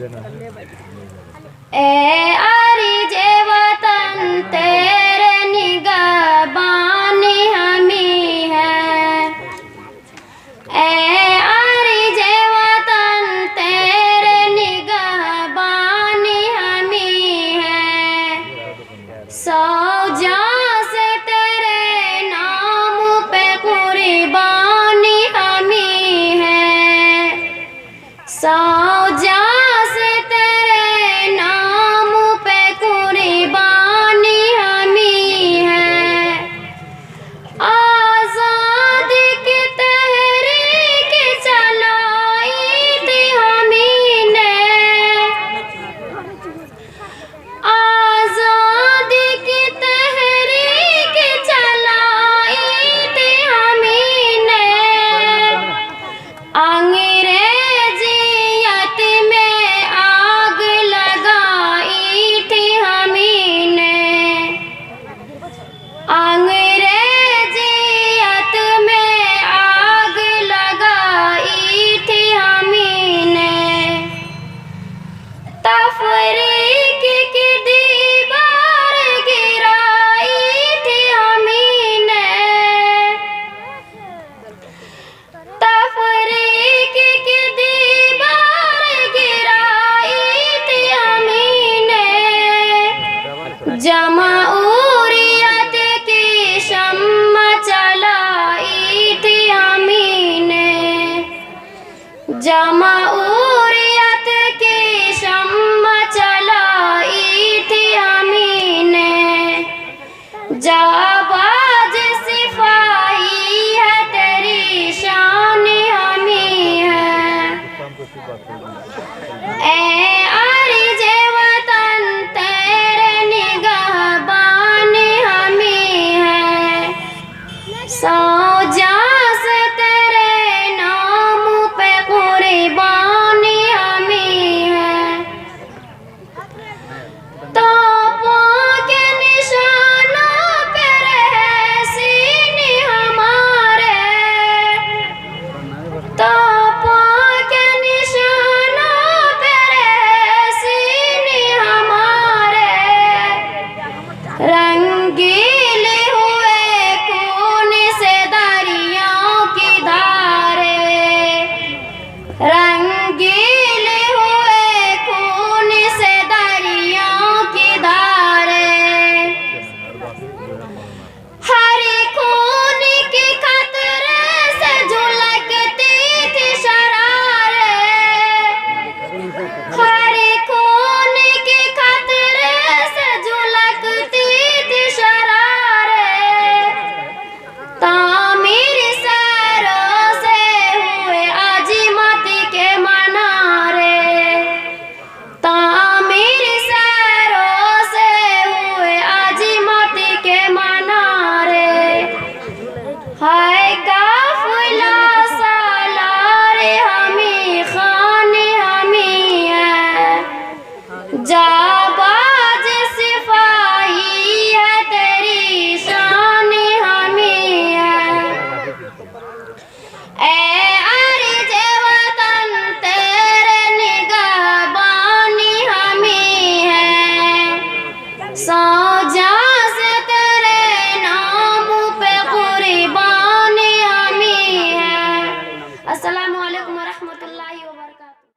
ए अर्ज़ वतन तेरे निगहबानी हमी है। ए अर्ज़ वतन तेरे निगहबानी हमी है। सौ जां से तेरे नाम पे कुर्बानी हमी है। सौ जां से तेरे नाम पे कुर्बानी हमी है। आज़ादी की तहरीक चलाई थी हमी ने। आज़ादी की तहरीक चलाई थी हमी ने। अंग्रेजियत में आग लगाई थी हमी ने। अंग्रेजियत में आग लगाई थी हमी ने। तफरीक की दीवार गिराई थी हमी ने। तफरीक की दीवार गिराई थी हमी ने। जमहूरियत की शम्मा चलाई थी हमी ने। जमहूरियत की शम्मा चलाई थी हमी ने। जाबाज सिपाही है तेरी शान हमी है। ए अर्ज़ वतन तेरे निगहबानी हमी है। सौ जां से तेरे नाम पे कुर्बानी हमी है। तोपों के निशानों पे रहे सीन हमारे। तोपों के निशानों पे रहे सीन हमारे। रंगीले हुए खून से दरियाओं की धारे। रंगीले हुए खून से दरियाओं की धारे। हर खून की खतरे से झुलकती थी शरारे। हर खून की खतरे से झुलकती थी शरारे। तामीर सैरों से हुए अज़ीमत के मनारे। तामीर सैरों से हुए अज़ीमत के मनारे। हाय काफ़िला सालार हमी खान हमी है। जाबाज सिपाही है तेरी शान हमी है। ए अर्ज़ वतन तेरे निगहबानी हमी है। सौ जां से तेरे नाम पे कुर्बानी हमी है। अस्सलामु अलैकुम व रहमतुल्लाहि व बरकातहू।